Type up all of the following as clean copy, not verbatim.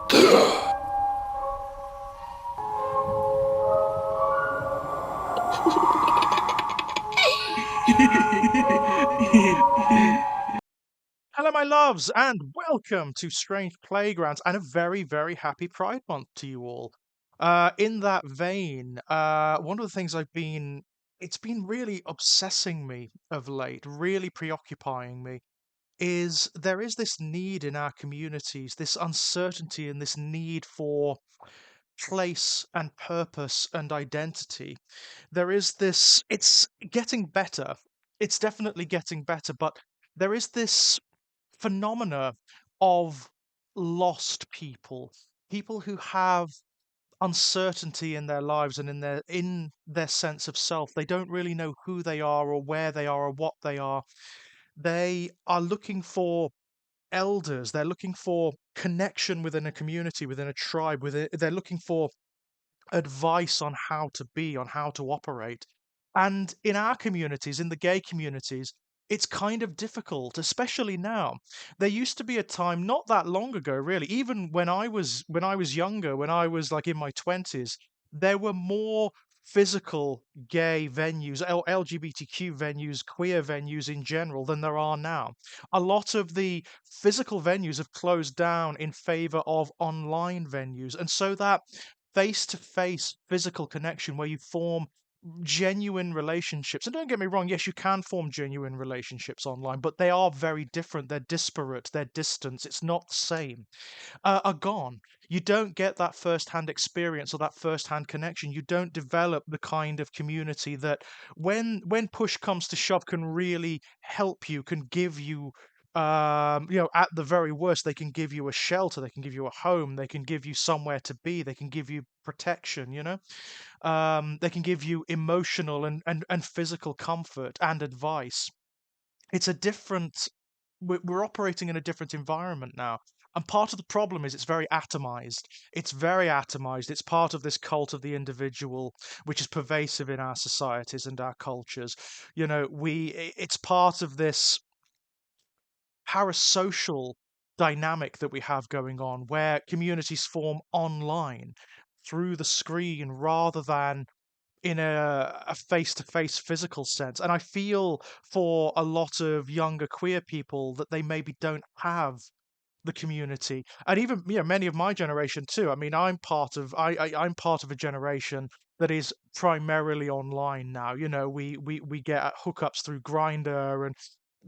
Hello, my loves, and welcome to Strange Playgrounds and a very, very happy Pride Month to you all. In that vein, one of the things it's been really obsessing me of late, really preoccupying me, is there is this need in our communities, this uncertainty and this need for place and purpose and identity. There is this, it's getting better. It's definitely getting better, but there is this phenomena of lost people, people who have uncertainty in their lives and in their sense of self. They don't really know who they are or where they are or what they are. They are looking for elders. They're looking for connection within a community, within a tribe. They're looking for advice on how to be, on how to operate. And in our communities, in the gay communities, it's kind of difficult, especially now. There used to be a time not that long ago, really, even when I was younger, when I was like in my 20s, there were more physical gay venues, LGBTQ venues, queer venues in general than there are now. A lot of the physical venues have closed down in favor of online venues. And so that face to face physical connection where you form genuine relationships. And don't get me wrong, yes, you can form genuine relationships online, but they are very different. They're disparate, they're distant, it's not the same. Are gone. You don't get that first hand experience or that first hand connection. You don't develop the kind of community that, when push comes to shove, can really help you, can give you. At the very worst, they can give you a shelter, they can give you a home, they can give you somewhere to be, they can give you protection, they can give you emotional and physical comfort and advice. It's a different we're operating in a different environment now. And part of the problem is it's very atomized. It's very atomized. It's part of this cult of the individual, which is pervasive in our societies and our cultures. It's part of this parasocial dynamic that we have going on where communities form online through the screen rather than in a face-to-face physical sense. And I feel for a lot of younger queer people that they maybe don't have the community, and even many of my generation too. I mean, I'm part of a generation that is primarily online now. We get hookups through Grinder and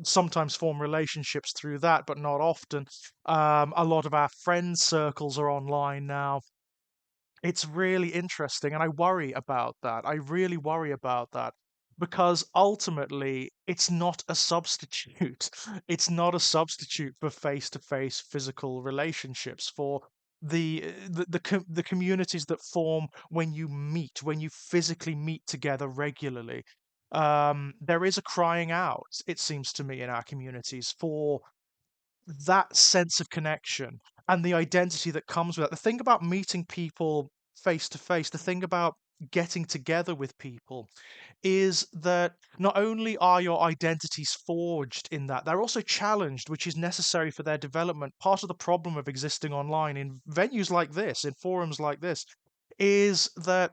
sometimes form relationships through that, but not often. A lot of our friend circles are online now. It's really interesting, and I worry about that. I really worry about that because ultimately it's not a substitute. It's not a substitute for face-to-face physical relationships, for the communities that form when you meet, when you physically meet together regularly. There is a crying out, it seems to me, in our communities for that sense of connection and the identity that comes with that. The thing about meeting people face to face, the thing about getting together with people is that not only are your identities forged in that, they're also challenged, which is necessary for their development. Part of the problem of existing online in venues like this, in forums like this, is that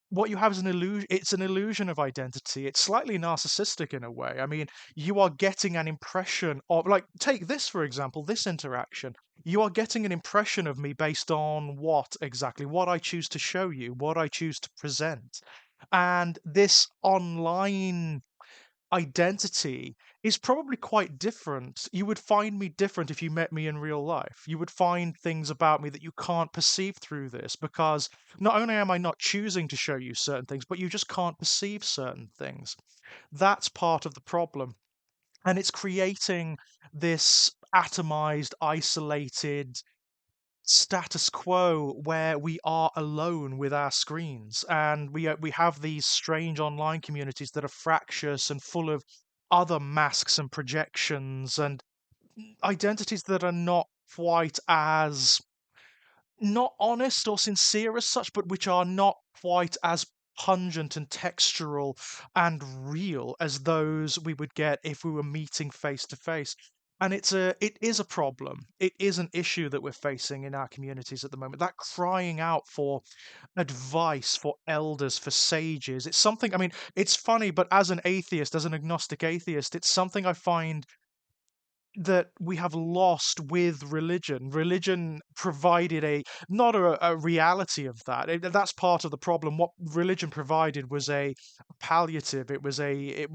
what you have is an illusion. It's an illusion of identity. It's slightly narcissistic in a way. I mean, you are getting an impression of, like, take this for example, this interaction. You are getting an impression of me based on what exactly? What I choose to show you, what I choose to present. And this online identity is probably quite different. You would find me different if you met me in real life. You would find things about me that you can't perceive through this because not only am I not choosing to show you certain things, but you just can't perceive certain things. That's part of the problem. And it's creating this atomized, isolated status quo where we are alone with our screens, and we have these strange online communities that are fractious and full of other masks and projections and identities that are not quite as, not honest or sincere as such, but which are not quite as pungent and textural and real as those we would get if we were meeting face to face. And it is a problem. It is an issue that we're facing in our communities at the moment. That crying out for advice, for elders, for sages. It's something, I mean, it's funny, but as an atheist, as an agnostic atheist, it's something I find that we have lost with religion. Religion provided not a reality of that. That's part of the problem. What religion provided was a palliative. It was a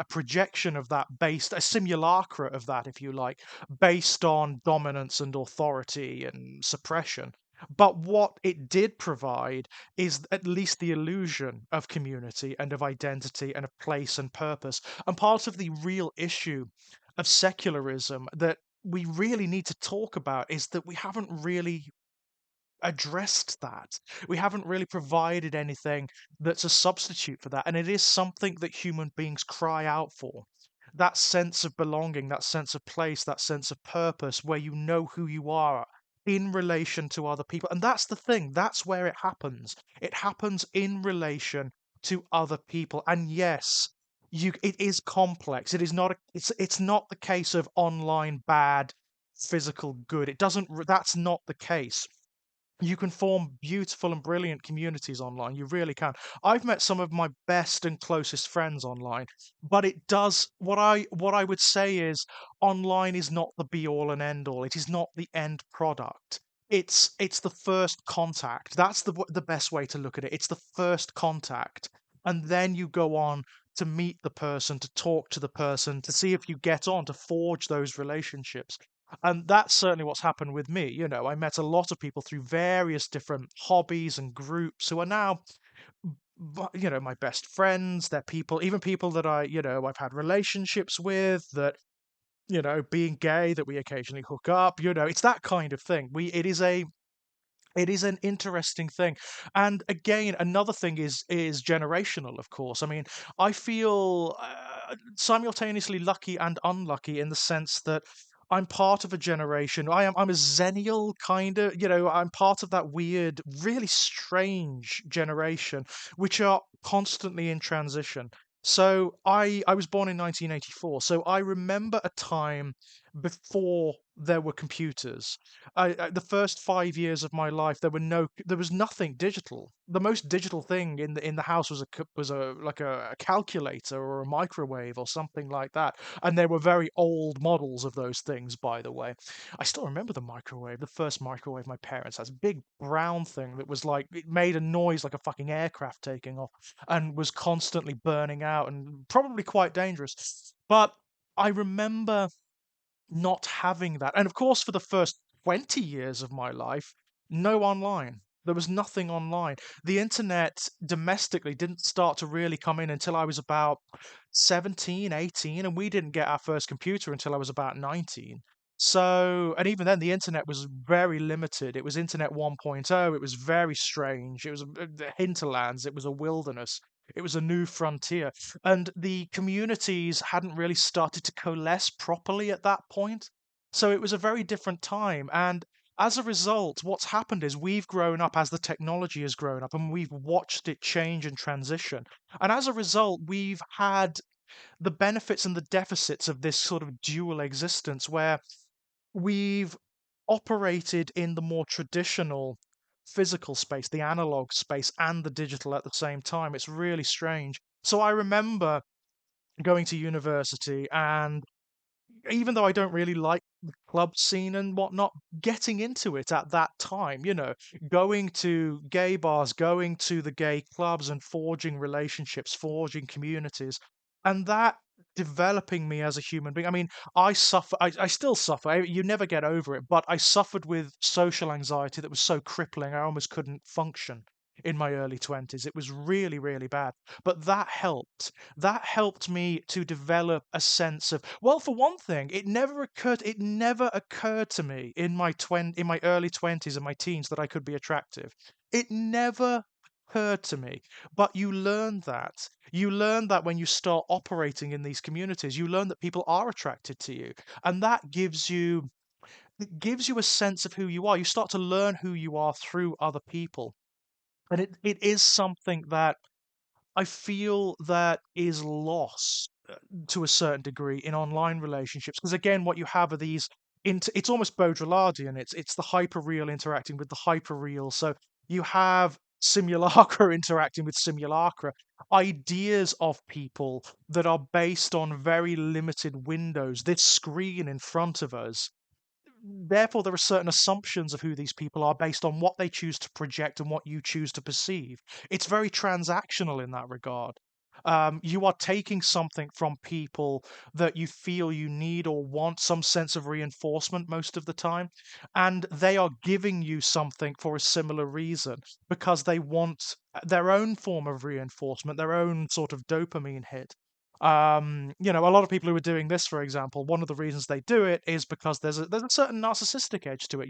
projection of that, based a simulacra of that, if you like, based on dominance and authority and suppression. But what it did provide is at least the illusion of community and of identity and of place and purpose. And part of the real issue of secularism that we really need to talk about is that we haven't really addressed that. We haven't really provided anything that's a substitute for that. And it is something that human beings cry out for. That sense of belonging, that sense of place, that sense of purpose, where you know who you are in relation to other people. And that's the thing, that's where it happens. It happens in relation to other people. And yes, it is complex. It is not it's not the case of online bad, physical good. It doesn't That's not the case. You can form beautiful and brilliant communities online. You really can. I've met some of my best and closest friends online, but it does what I would say is online is not the be all and end all. It is not the end product. It's the first contact. That's the best way to look at it. It's the first contact. And then you go on to meet the person, to talk to the person, to see if you get on, to forge those relationships. And that's certainly what's happened with me. I met a lot of people through various different hobbies and groups who are now, my best friends. They're people, even people that I've had relationships with, that, being gay, that we occasionally hook up. It's that kind of thing. It is an interesting thing. And again, another thing is generational, of course. I mean, I feel simultaneously lucky and unlucky in the sense that I'm part of a generation. I'm a Xennial kind of, I'm part of that weird, really strange generation which are constantly in transition. So I was born in 1984. So I remember a time before there were computers. The first 5 years of my life, there was nothing digital. The most digital thing in the house was like a calculator or a microwave or something like that. And there were very old models of those things, by the way. I still remember the microwave, the first microwave my parents had, this big brown thing that was like, it made a noise like a fucking aircraft taking off and was constantly burning out and probably quite dangerous. But I remember not having that. And of course, for the first 20 years of my life, no online. There was nothing online. The internet domestically didn't start to really come in until I was about 17, 18, and we didn't get our first computer until I was about 19. So, and even then, the internet was very limited. It was Internet 1.0. It was very strange. It was the hinterlands. It was a wilderness. It was a new frontier. And the communities hadn't really started to coalesce properly at that point. So it was a very different time. And as a result, what's happened is we've grown up as the technology has grown up and we've watched it change and transition. And as a result, we've had the benefits and the deficits of this sort of dual existence where we've operated in the more traditional physical space, the analog space, and the digital at the same time. It's really strange. So I remember going to university, and even though I don't really like the club scene and whatnot, getting into it at that time, going to gay bars, going to the gay clubs and forging relationships, forging communities, and that developing me as a human being. I mean, I still suffer. You never get over it, but I suffered with social anxiety that was so crippling, I almost couldn't function in my early 20s. It was really, really bad. But that helped. That helped me to develop a sense of, well, for one thing, it never occurred to me in my early 20s and my teens that I could be attractive. It never occurred to me. But you learn that when you start operating in these communities, you learn that people are attracted to you, and that gives you a sense of who you are. You start to learn who you are through other people, and it is something that I feel that is lost to a certain degree in online relationships, because again, what you have are these it's almost Baudrillardian. It's the hyperreal interacting with the hyperreal. So you have simulacra interacting with simulacra, ideas of people that are based on very limited windows, this screen in front of us. Therefore, there are certain assumptions of who these people are based on what they choose to project and what you choose to perceive. It's very transactional in that regard. You are taking something from people that you feel you need or want some sense of reinforcement most of the time, and they are giving you something for a similar reason because they want their own form of reinforcement, their own sort of dopamine hit. A lot of people who are doing this, for example, one of the reasons they do it is because there's a certain narcissistic edge to it.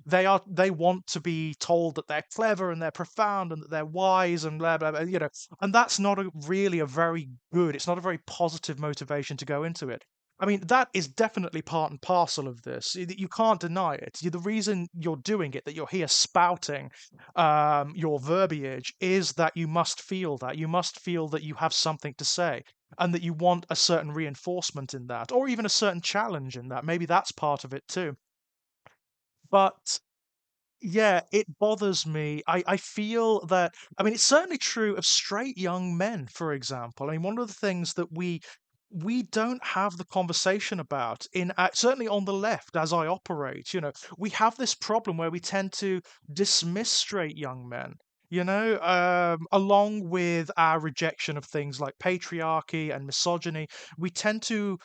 They want to be told that they're clever and they're profound and that they're wise and blah blah blah. And that's not really a very good. It's not a very positive motivation to go into it. I mean, that is definitely part and parcel of this. You can't deny it. The reason you're doing it, that you're here spouting your verbiage, is that you must feel that. You must feel that you have something to say and that you want a certain reinforcement in that, or even a certain challenge in that. Maybe that's part of it too. But yeah, it bothers me. I feel that, I mean, it's certainly true of straight young men, for example. I mean, one of the things that we don't have the conversation about certainly on the left as I operate, we have this problem where we tend to dismiss straight young men. Along with our rejection of things like patriarchy and misogyny, we tend to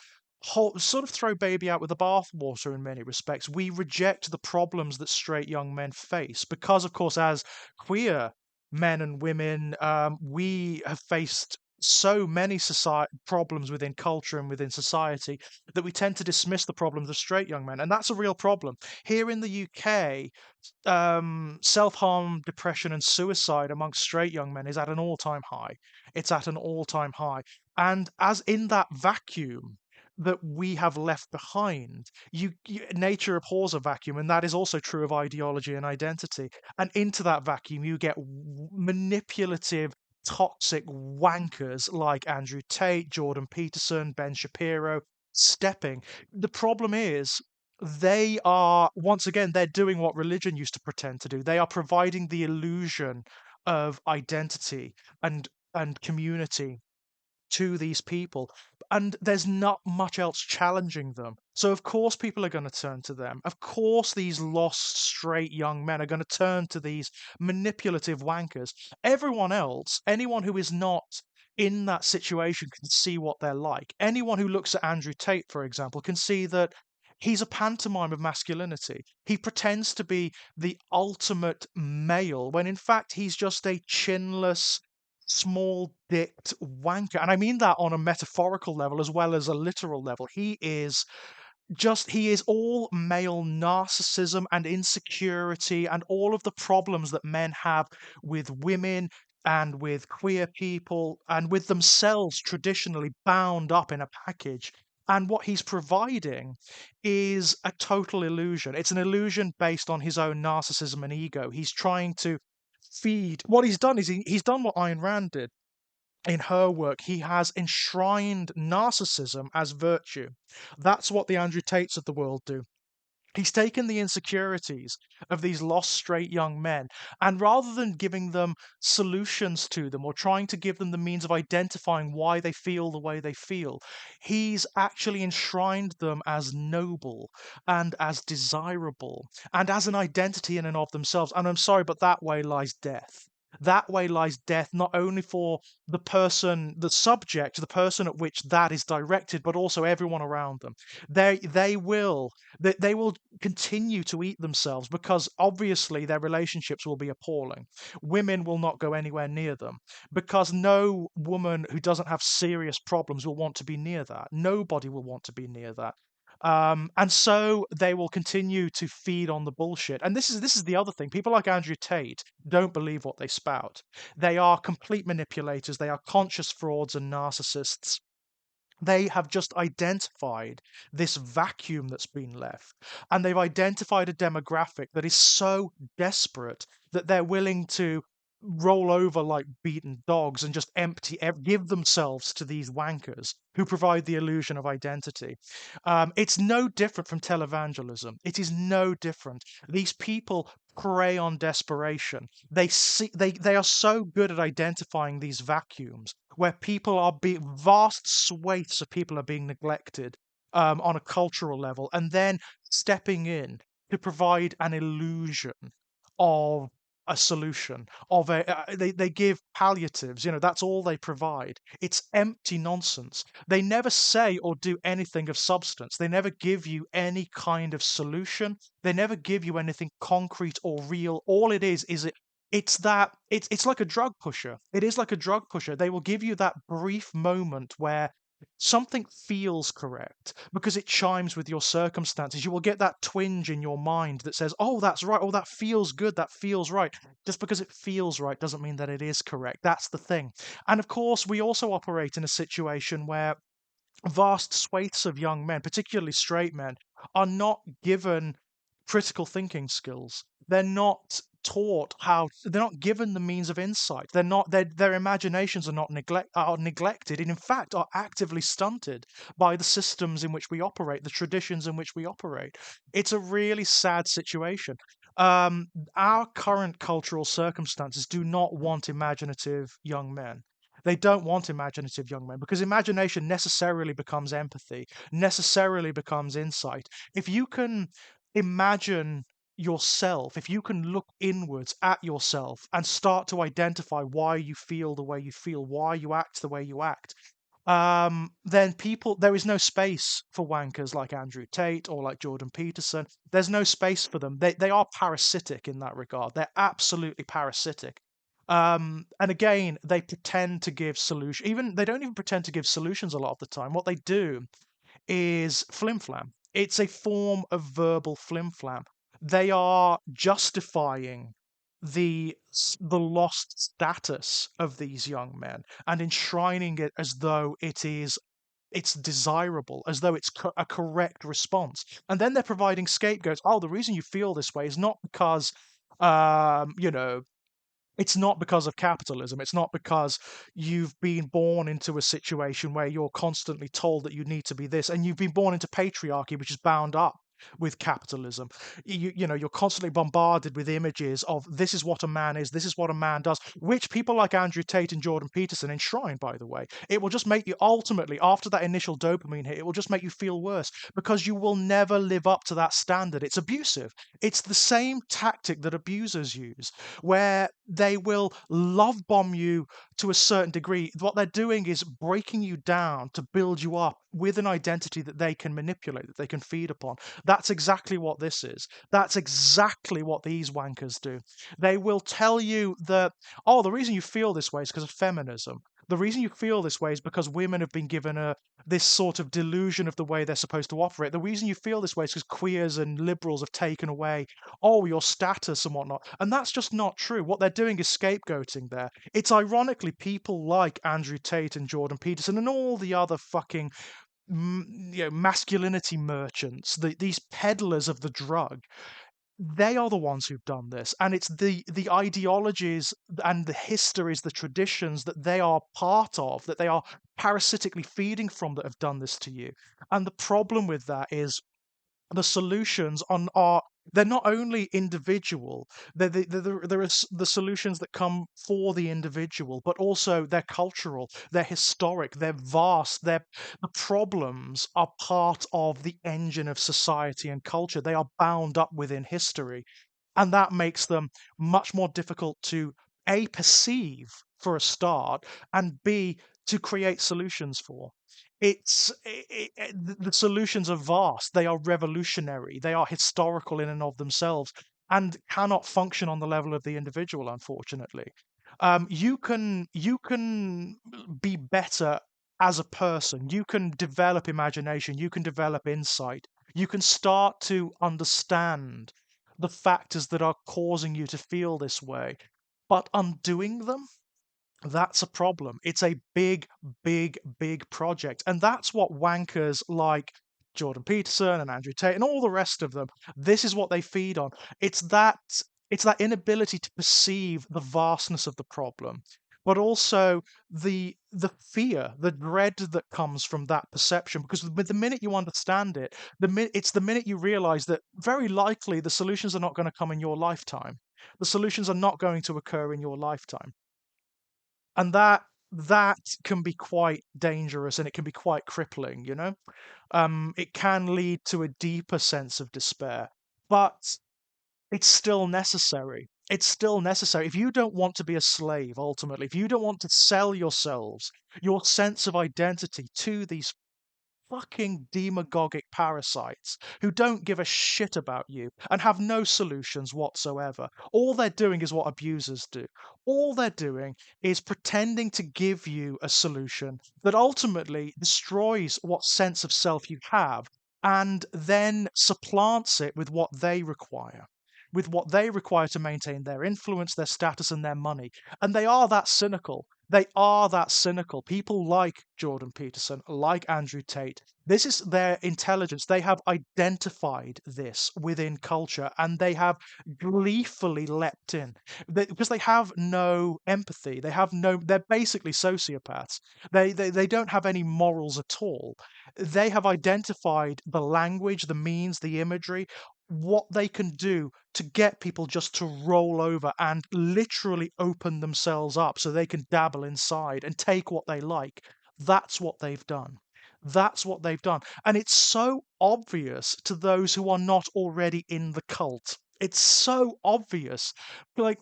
sort of throw baby out with the bathwater in many respects. We reject the problems that straight young men face because, of course, as queer men and women, we have faced so many problems within culture and within society that we tend to dismiss the problems of straight young men, and that's a real problem. Here in the UK, self-harm, depression, and suicide amongst straight young men is at an all-time high. It's at an all-time high, and as in that vacuum that we have left behind, nature abhors a vacuum, and that is also true of ideology and identity. And into that vacuum, you get manipulative, toxic wankers like Andrew Tate, Jordan Peterson, Ben Shapiro stepping. The problem is they are, once again, they're doing what religion used to pretend to do. They are providing the illusion of identity and community to these people, and there's not much else challenging them. So of course people are going to turn to them. Of course these lost straight young men are going to turn to these manipulative wankers. Everyone else, anyone who is not in that situation, can see what they're like. Anyone who looks at Andrew Tate, for example, can see that he's a pantomime of masculinity. He pretends to be the ultimate male when in fact he's just a chinless, small dicked wanker. And I mean that on a metaphorical level as well as a literal level. He is all male narcissism and insecurity and all of the problems that men have with women and with queer people and with themselves traditionally bound up in a package. And what he's providing is a total illusion. It's an illusion based on his own narcissism and ego. He's trying to feed. What he's done is he's done what Ayn Rand did in her work. He has enshrined narcissism as virtue. That's what the Andrew Tates of the world do. He's taken the insecurities of these lost straight young men, and rather than giving them solutions to them or trying to give them the means of identifying why they feel the way they feel, he's actually enshrined them as noble and as desirable and as an identity in and of themselves. And I'm sorry, but that way lies death. That way lies death, not only for the person, the subject, the person at which that is directed, but also everyone around them. They will continue to eat themselves because obviously their relationships will be appalling. Women will not go anywhere near them because no woman who doesn't have serious problems will want to be near that. Nobody will want to be near that. And so they will continue to feed on the bullshit. And this is the other thing. People like Andrew Tate don't believe what they spout. They are complete manipulators. They are conscious frauds and narcissists. They have just identified this vacuum that's been left, and they've identified a demographic that is so desperate that they're willing to roll over like beaten dogs and just give themselves to these wankers who provide the illusion of identity. It's no different from televangelism. It is no different. These people prey on desperation. They are so good at identifying these vacuums where people are being vast swathes of people are being neglected on a cultural level, and then stepping in to provide an illusion of a solution of they give palliatives, that's all they provide. It's empty nonsense. They never say or do anything of substance. They never give you any kind of solution. They never give you anything concrete or real. All it is it's like a drug pusher. It is like a drug pusher. They will give you that brief moment where something feels correct because it chimes with your circumstances. You will get that twinge in your mind that says, oh, that's right. Oh, that feels good. That feels right. Just because it feels right doesn't mean that it is correct. That's the thing. And of course, we also operate in a situation where vast swathes of young men, particularly straight men, are not given critical thinking skills. They're not taught how. They're not given the means of insight. They're not. Their imaginations are not neglected, and in fact are actively stunted by the systems in which we operate, the traditions in which we operate. It's a really sad situation. Our current cultural circumstances do not want imaginative young men. They don't want imaginative young men because imagination necessarily becomes empathy, necessarily becomes insight. If you can imagine yourself, if you can look inwards at yourself and start to identify why you feel the way you feel, why you act the way you act, then there is no space for wankers like Andrew Tate or like Jordan Peterson. There's no space for them. They are parasitic in that regard. They're absolutely parasitic. And again, they pretend to give solution. Even they don't even pretend to give solutions a lot of the time. What they do is flim-flam. It's a form of verbal flim-flam. They are justifying the lost status of these young men and enshrining it as though it's desirable, as though it's a correct response. And then they're providing scapegoats. Oh, the reason you feel this way is not because um, you know, it's not because of capitalism. It's not because you've been born into a situation where you're constantly told that you need to be this, and you've been born into patriarchy, which is bound up with capitalism. You're constantly bombarded with images of this is what a man is, this is what a man does, which people like Andrew Tate and Jordan Peterson enshrine, by the way. It will just make you ultimately, after that initial dopamine hit, it will just make you feel worse because you will never live up to that standard. It's abusive. It's the same tactic that abusers use where they will love bomb you to a certain degree. What they're doing is breaking you down to build you up with an identity that they can manipulate, that they can feed upon. That's exactly what this is. That's exactly what these wankers do. They will tell you that, oh, the reason you feel this way is because of feminism. The reason you feel this way is because women have been given this sort of delusion of the way they're supposed to operate. The reason you feel this way is because queers and liberals have taken away your status and whatnot. And that's just not true. What they're doing is scapegoating there. It's ironically people like Andrew Tate and Jordan Peterson and all the other fucking masculinity merchants, these peddlers of the drug. They are the ones who've done this, and it's the ideologies and the histories, the traditions that they are part of, that they are parasitically feeding from, that have done this to you. And the problem with that is the solutions are they're not only individual, there are the solutions that come for the individual, but also they're cultural, they're historic, they're vast, the problems are part of the engine of society and culture. They are bound up within history, and that makes them much more difficult to a perceive for a start, and b to create solutions for. The solutions are vast, they are revolutionary, they are historical in and of themselves, and cannot function on the level of the individual, unfortunately. You can be better as a person. You can develop imagination. You can develop insight. You can start to understand the factors that are causing you to feel this way. But undoing them, that's a problem. It's a big, big, big project. And that's what wankers like Jordan Peterson and Andrew Tate and all the rest of them, this is what they feed on. It's that it's that inability to perceive the vastness of the problem, but also the fear, the dread that comes from that perception. Because with the minute you understand it, it's the minute you realize that very likely the solutions are not going to come in your lifetime. The solutions are not going to occur in your lifetime, and that can be quite dangerous and it can be quite crippling. It can lead to a deeper sense of despair, but it's still necessary. It's still necessary. If you don't want to be a slave, ultimately, if you don't want to sell yourselves, your sense of identity to these fucking demagogic parasites who don't give a shit about you and have no solutions whatsoever. All they're doing is what abusers do. All they're doing is pretending to give you a solution that ultimately destroys what sense of self you have and then supplants it with what they require. With what they require to maintain their influence, their status, and their money. And they are that cynical. They are that cynical. People like Jordan Peterson, like Andrew Tate, this is their intelligence. They have identified this within culture and they have gleefully leapt in because they have no empathy. They're basically sociopaths. They don't have any morals at all. They have identified the language, the means, the imagery, what they can do to get people just to roll over and literally open themselves up so they can dabble inside and take what they like. That's what they've done. That's what they've done. And it's so obvious to those who are not already in the cult. It's so obvious. Like,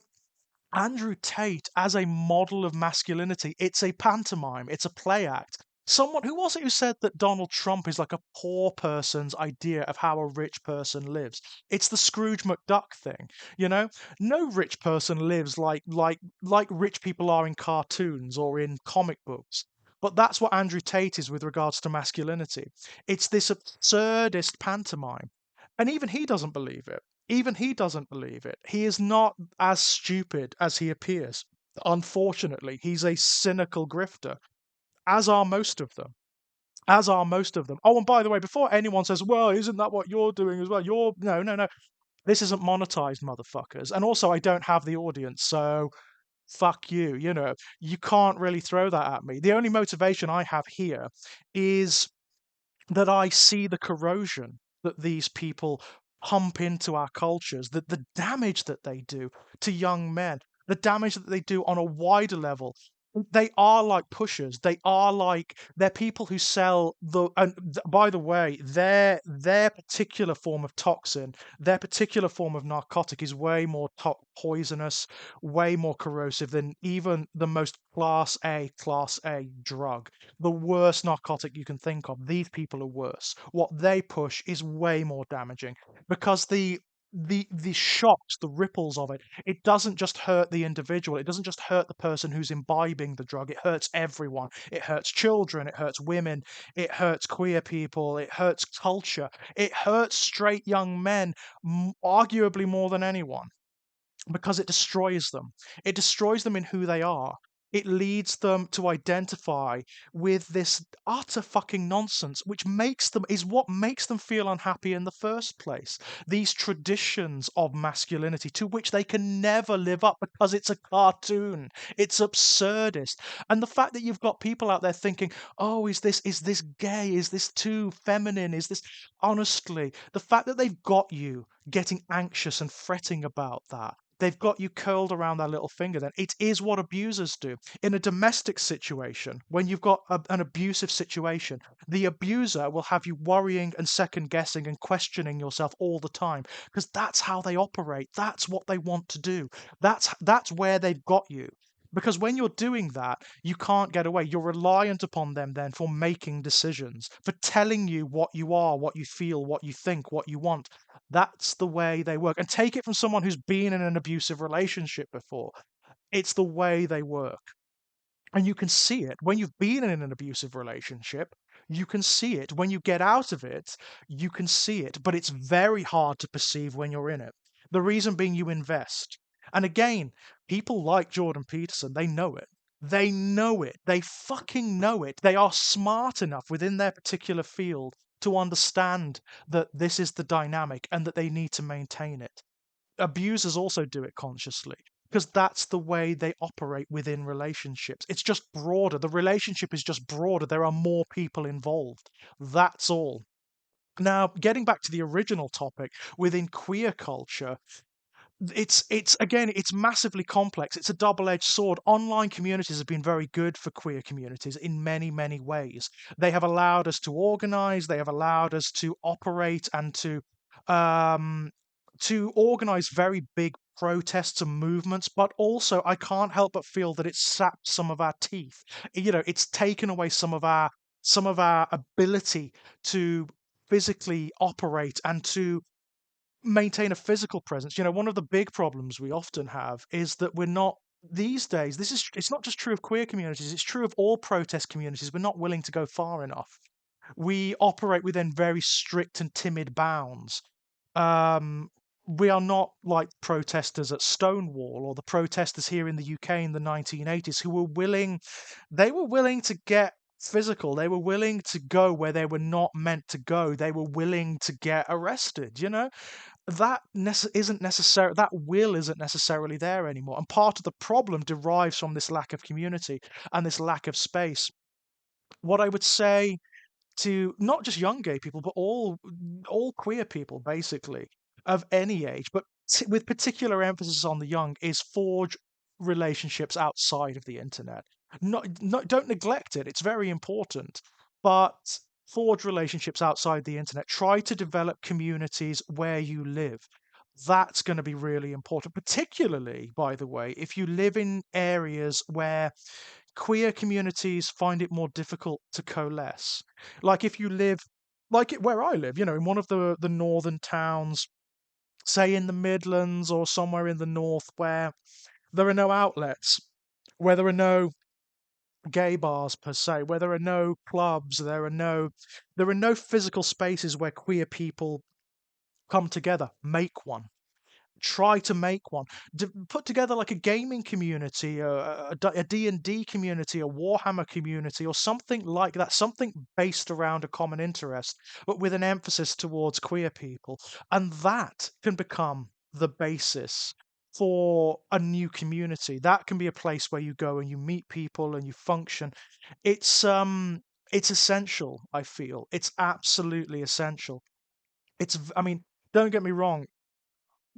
Andrew Tate as a model of masculinity, it's a pantomime, it's a play act. Someone who was it who said that Donald Trump is like a poor person's idea of how a rich person lives? It's the Scrooge McDuck thing, you know? No rich person lives like rich people are in cartoons or in comic books. But that's what Andrew Tate is with regards to masculinity. It's this absurdist pantomime. And even he doesn't believe it. Even he doesn't believe it. He is not as stupid as he appears. Unfortunately, he's a cynical grifter, as are most of them. As are most of them. Oh, and by the way, before anyone says, well, isn't that what you're doing as well? No, no, no. This isn't monetized, motherfuckers. And also, I don't have the audience, so fuck you. You can't really throw that at me. The only motivation I have here is that I see the corrosion that these people pump into our cultures, that the damage that they do to young men, the damage that they do on a wider level. They are like pushers. They're people who sell by the way, their particular form of toxin, their particular form of narcotic is way more poisonous, way more corrosive than even the most class A drug, the worst narcotic you can think of. These people are worse. What they push is way more damaging because the shocks, the ripples of it, it doesn't just hurt the individual. It doesn't just hurt the person who's imbibing the drug. It hurts everyone. It hurts children. It hurts women. It hurts queer people. It hurts culture. It hurts straight young men, arguably more than anyone because it destroys them. It destroys them in who they are. It leads them to identify with this utter fucking nonsense, which is what makes them feel unhappy in the first place. These traditions of masculinity to which they can never live up because it's a cartoon. It's absurdist. And the fact that you've got people out there thinking, oh, is this gay? Is this too feminine? Is this honestly the fact that they've got you getting anxious and fretting about that. They've got you curled around their little finger then. It is what abusers do. In a domestic situation, when you've got an abusive situation, the abuser will have you worrying and second guessing and questioning yourself all the time because that's how they operate. That's what they want to do. That's where they've got you. Because when you're doing that, you can't get away. You're reliant upon them then for making decisions, for telling you what you are, what you feel, what you think, what you want. That's the way they work. And take it from someone who's been in an abusive relationship before. It's the way they work. And you can see it when you've been in an abusive relationship. You can see it. When you get out of it, you can see it. But it's very hard to perceive when you're in it. The reason being you invest. And again, people like Jordan Peterson, they know it. They know it. They fucking know it. They are smart enough within their particular field to understand that this is the dynamic and that they need to maintain it. Abusers also do it consciously. because that's the way they operate within relationships. It's just broader. The relationship is just broader. There are more people involved. That's all. Now, getting back to the original topic, within queer culture, it's again, it's massively complex. It's a double-edged sword. Online communities have been very good for queer communities in many, many ways. They have allowed us to organize, they have allowed us to operate and um to organize very big protests and movements, but also I can't help but feel that it's sapped some of our teeth. It's taken away some of our ability to physically operate and to maintain a physical presence. One of the big problems we often have is that we're not these days. It's not just true of queer communities, it's true of all protest communities. We're not willing to go far enough. We operate within very strict and timid bounds. Um, we are not like protesters at Stonewall or the protesters here in the UK in the 1980s who were willing to get physical. They were willing to go where they were not meant to go. They were willing to get arrested. That will isn't necessarily there anymore, and part of the problem derives from this lack of community and this lack of space. What I would say to not just young gay people, but all queer people, basically, of any age, but with particular emphasis on the young, is forge relationships outside of the internet. Not don't neglect it; it's very important, but forge relationships outside the internet. Try to develop communities where you live. That's going to be really important, particularly, by the way, if you live in areas where queer communities find it more difficult to coalesce. Like if you live, where I live, in one of the northern towns, say in the Midlands or somewhere in the north, where there are no outlets, where there are no gay bars per se, where there are no clubs, there are no physical spaces where queer people come together. Make one. Try to make one. Put together like a gaming community, a D&D community, a Warhammer community, or something like that, something based around a common interest, but with an emphasis towards queer people. And that can become the basis for a new community. That can be a place where you go and you meet people and you function. It's essential, I feel. It's absolutely essential. I mean, don't get me wrong,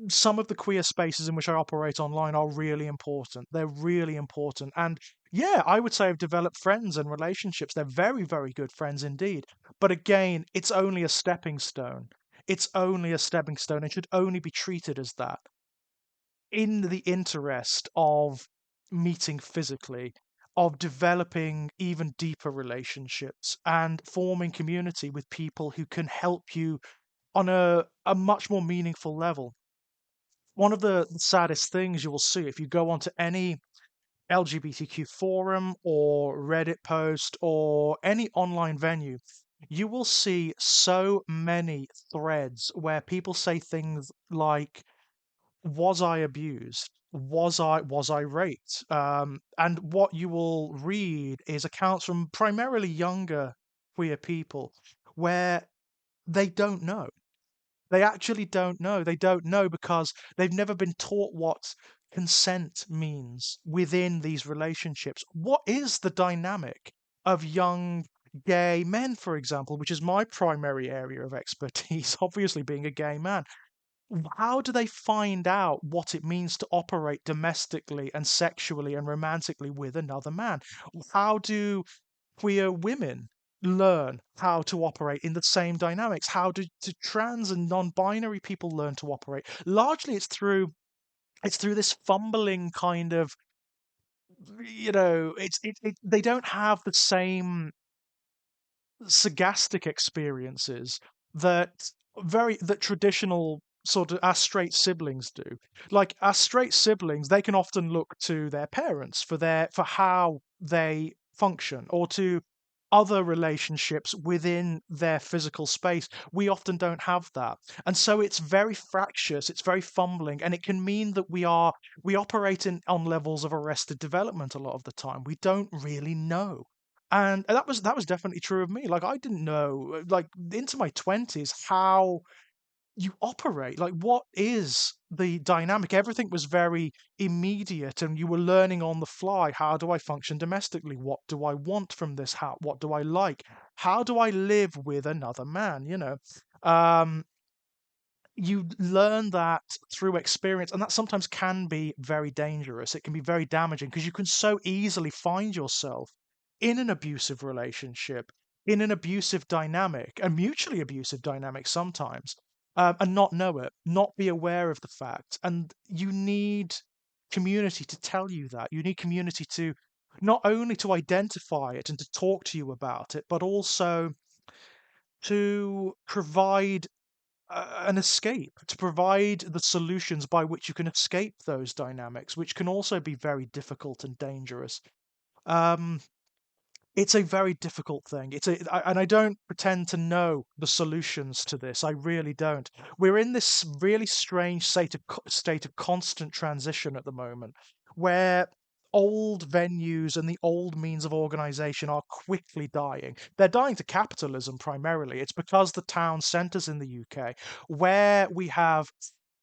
some of the queer spaces in which I operate online are really important. They're really important. And yeah, I would say I've developed friends and relationships. They're very, very good friends indeed. But again, it's only a stepping stone. It's only a stepping stone and should only be treated as that in the interest of meeting physically, of developing even deeper relationships and forming community with people who can help you on a much more meaningful level. One of the saddest things you will see if you go onto any LGBTQ forum or Reddit post or any online venue, you will see so many threads where people say things like, "Was I abused? Was I raped?" And what you will read is accounts from primarily younger queer people where they don't know. They actually don't know. They don't know because they've never been taught what consent means within these relationships. What is the dynamic of young gay men, for example, which is my primary area of expertise, obviously being a gay man? How do they find out what it means to operate domestically and sexually and romantically with another man? How do queer women learn how to operate in the same dynamics? How do trans and non-binary people learn to operate? Largely, it's through this fumbling kind of, they don't have the same sagastic experiences that that traditional sort of our straight siblings do. Like our straight siblings, they can often look to their parents for how they function, or to other relationships within their physical space. We often don't have that. And so it's very fractious, it's very fumbling, and it can mean that we operate on levels of arrested development a lot of the time. We don't really know. And that was definitely true of me. Like I didn't know, like into my 20s, how you operate. Like what is the dynamic. Everything was very immediate, and you were learning on the fly. How do I function domestically? What do I want from this? How what do I like? How do I live with another man? Um, you learn that through experience, and that sometimes can be very dangerous. It can be very damaging because you can so easily find yourself in an abusive relationship, in an abusive dynamic, a mutually abusive dynamic sometimes, and not know it, not be aware of the fact. And you need community to tell you that. You need community to not only to identify it and to talk to you about it, but also to provide an escape, to provide the solutions by which you can escape those dynamics, which can also be very difficult and dangerous. Um, it's a very difficult thing. And I don't pretend to know the solutions to this. I really don't. We're in this really strange state of constant transition at the moment, where old venues and the old means of organization are quickly dying. They're dying to capitalism primarily. It's because the town centers in the UK, where we have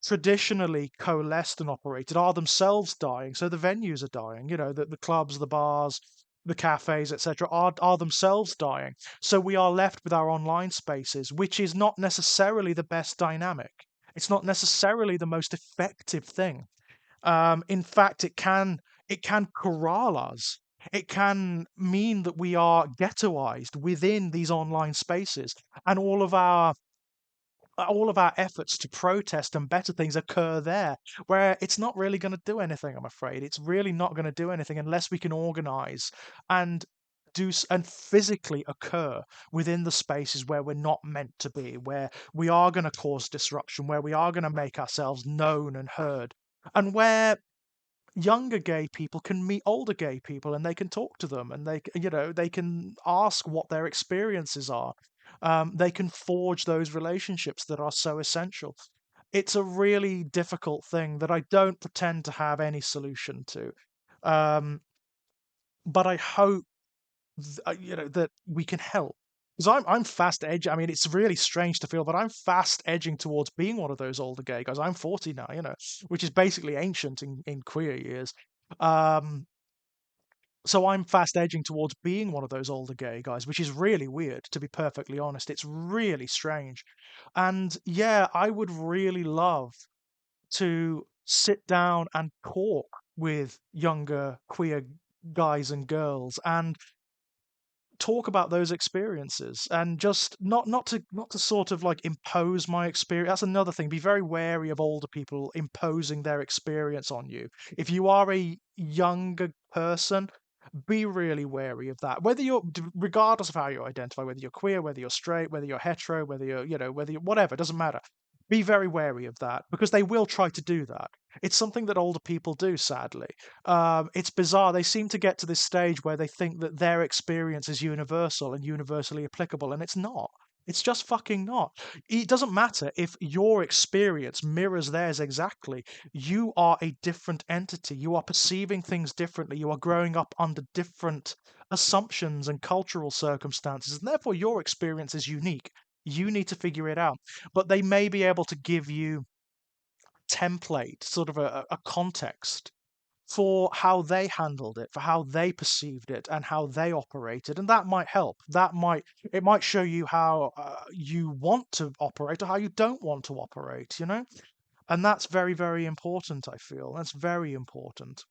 traditionally coalesced and operated, are themselves dying. So the venues are dying. The clubs, the bars, the cafes, etc., are themselves dying. So we are left with our online spaces, which is not necessarily the best dynamic. It's not necessarily the most effective thing. In fact, it can corral us. It can mean that we are ghettoized within these online spaces, and all of our efforts to protest and better things occur there, where it's not really going to do anything. I'm afraid it's really not going to do anything unless we can organize and and physically occur within the spaces where we're not meant to be, where we are going to cause disruption, where we are going to make ourselves known and heard, and where younger gay people can meet older gay people and they can talk to them, and they can ask what their experiences are. They can forge those relationships that are so essential. It's a really difficult thing that I don't pretend to have any solution to. um, but I hope that we can help, because I'm fast edging. I mean, it's really strange to feel, but I'm fast edging towards being one of those older gay guys. I'm 40 now, which is basically ancient in queer years. Um, so I'm fast edging towards being one of those older gay guys, which is really weird, to be perfectly honest. It's really strange. And yeah, I would really love to sit down and talk with younger queer guys and girls and talk about those experiences, and just not to sort of like impose my experience. That's another thing. Be very wary of older people imposing their experience on you. If you are a younger person, be really wary of that. Regardless of how you identify, whether you're queer, whether you're straight, whether you're hetero, whether you're whatever, doesn't matter. Be very wary of that, because they will try to do that. It's something that older people do, sadly. It's bizarre. They seem to get to this stage where they think that their experience is universal and universally applicable, and it's not. It's just fucking not. It doesn't matter if your experience mirrors theirs exactly. You are a different entity. You are perceiving things differently. You are growing up under different assumptions and cultural circumstances, and therefore your experience is unique. You need to figure it out. But they may be able to give you template, sort of a context for how they handled it, for how they perceived it, and how they operated, and that might help. It might show you how you want to operate or how you don't want to operate. And that's very, very important. I feel that's very important.